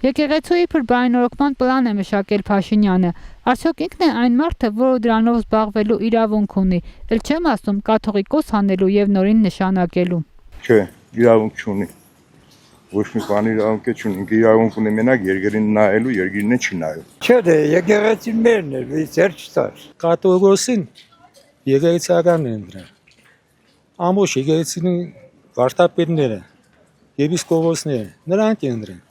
Եկեղեցու իբր բարենորոգման պլան է մշակել Փաշինյանը։ Արդյոք ինքն է այն մարդը, որը դրանով զբաղվելու իրավունք ունի, էլ չեմ ասում կաթողիկոս հանելու եւ նորին նշանակելու։ Չէ, իրավունք չունի։ Ոչ մի բան իրավունք չունի, ինքը իրավունք ունի մենակ երկրին նայելու, երկիրն չի նայում։ Չէ, դե եկեղեցին մերն է, ծեր չտար։ Կաթողիկոսին եկեղեցիականն են դրան։ Ամբողջ եկեղեցին վարդապետները, եպիսկոպոսները, նրանք են դրան։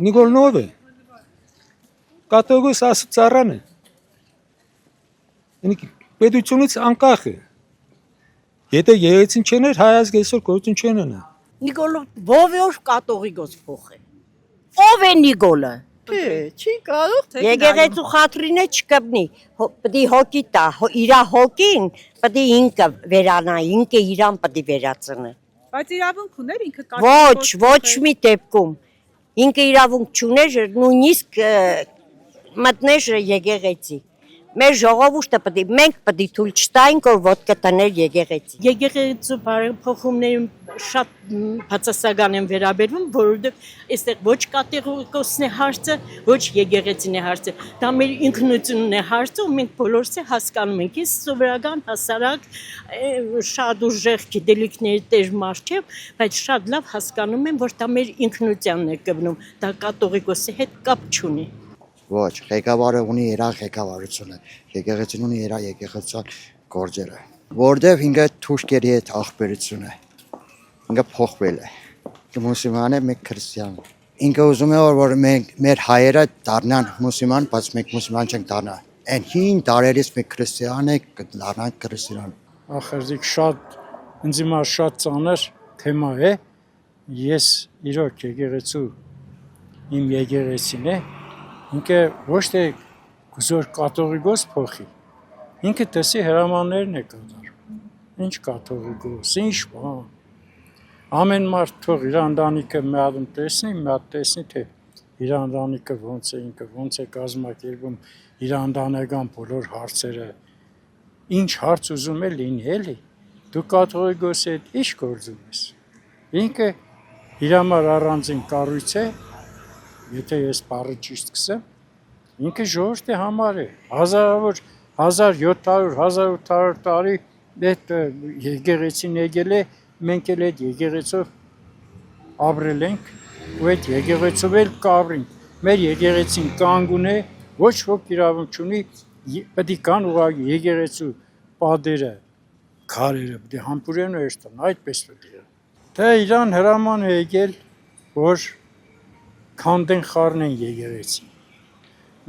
Նիկոլնով է, կաթողիկոս ասուծառան է, պետությունից անկախ է, եթե եկեղեցին չներ, հայ ազգ այսօր գործուն չեն ունենա։ Նիկոլով ով կաթողիկոս փոխ է, ով է Նիկոլը, չի կարող եկեղեցու խաթրին է չկպնի, պտի հոգի տա, իրա հոգին պտի ինքը վերանա, ինքը իրան պտի վերացնը։ Բայց իրավունք ուներ ինքը Ոչ մի դեպքում, ինքը իրավունք չուներ, նույնիսկ մտներ եկեղեցի։ Մեր ժողովուրդը մենք պտի թույլ չտայինք, որ ոտքը տներ եկեղեցի։ Եկեղեցու բարեփոխումներին շատ բացասական են վերաբերվում, որովհետև այստեղ ոչ կաթողիկոսն է հարցը, ոչ եկեղեցին է հարցը։ Դա մեր ինքնությունն է հարցը, ու մենք բոլորս է հասկանում ենք։ Ես սովորական հասարակ շատ ուժեղ գիտելիքների տեր մարդ չեմ, բայց շատ լավ հասկանում եմ, որ դա մեր ինքնությանն է կպնում։ Դա կաթողիկոսի հետ կապ չունի։ Ոչ, ղեկավարը ունի իր ղեկավարությունը, եկեղեցին ունի իր եկեղեցական գործերը, որտեղ ինքը թուրքերի հետ ախբերություն է, ինքը փոխվել է, մուսուլման է, մենք քրիստիան։ Ինքը ուզում է, որ մեր հայերը դառնան մուսուլման, բայց մենք մուսուլման չենք դառնա։ Այն հին դարերից մենք քրիստիան ենք, դառնանք քրիստիան։ Ախրիկ ինձ հիմա շատ ծանր թեմա է, ես իրոք եկեղեցու իմ եկեղեցին է, ինքը ոչ թե գուզոր կաթողիկոս փոխի, ինքը տեսի հրամաններն է կատարում, ինչ կաթողիկոս, ինչ բան, ամեն մարդ թող իր ընտանիքը մի հատ տեսնի, թե իր ընտանիքը ոնց է, ինքը ոնց է կազմակերպում իր ընտանեկան բոլոր հարցերը, ինչ հարց ուզում է լինի, էլի, դու կաթողիկոսի հետ ինչ գործում ես, ինքը իր համար առանձին կառույց է, եթե ես բառը ճիշտ կսեմ, ինքը ժողովրդի համար է, 1700-1800 տարի այդ եկեղեցին եկել է, մենք էլ այդ եկեղեցով ապրել ենք, ու այդ եկեղեցով էլ կապրենք, մեր եկեղեցին կանգուն է, ոչ ոք իրավունք չունի, պետք է կան ուղղակի եկեղեցու պատերը, քարերը, պետք է համբուրեն ու երստան, այդպես պետք է։ Թե իրան հրաման է եկել, որ քանդեն խառնեն եկեղեցին։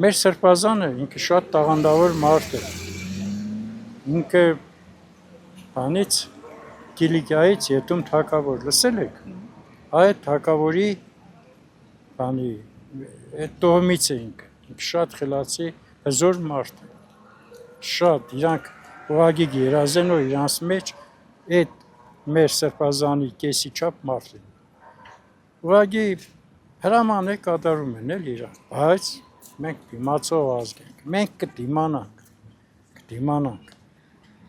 Մեր սրբազանը ինքը շատ տաղանդավոր մարդ է։ Ինքը բանից Կիլիկիայից Ետում թագավոր լսել եք։ Այդ թագավորի բանի այդ տոհմից է ինքը շատ խելացի հզոր մարդ է։ Շատ իրանք ուղղակի երազեն ու իրանց մեջ այդ մեր սրբազանի կեսի չափ մարդ են։ Ուղղակի հրաման է կատարում են էլ իրան, բայց մենք դիմացող ազգ ենք, մենք կդիմանանք,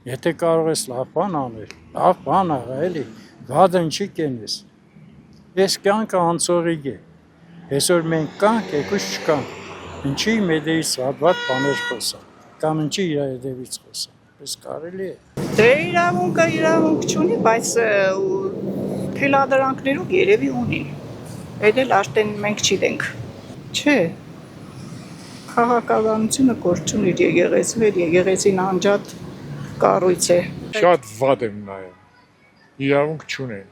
եթե կարող ես լավ բան անել, լավ բան աղա էլի, վադն չի կենես, ես կյանքը անցողիկ է, այսօր մենք կանք, եկուս չկանք, ինչի մեդեից վատ բաներ խոսան, կամ ինչի իր հետևից խոսան, պես կարելի է։ Դե իրավունք չունի, բայց թելադրանքներով երևի ունի, այդ էլ արդեն մենք չիտենք, չէ, քաղաքականությունը գործ չունի եկեղեցու հետ, եկեղեցին անջատ կառույց է։ Շատ վատ եմ նայում, իրավունք չունեն,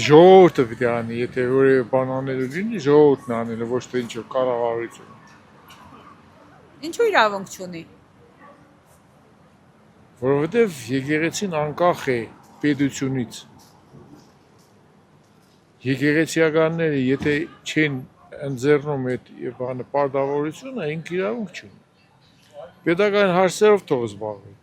ժողովուրդը պիտի անի, եթե որևէ բան անելու լինի, ժողովուրդն անելը, ոչ թե ինչ-որ կառավարություն։ Ինչու իրավունք չունի։ Որովհետև եկեղեցին անկախ է պետությունից։ Եկեղեցիականները, եթե չեն ընձեռնում այդ բանը պարտավորությունը, ինքը իրավունք չունի։ Պետական հարցերով թող զբաղվի։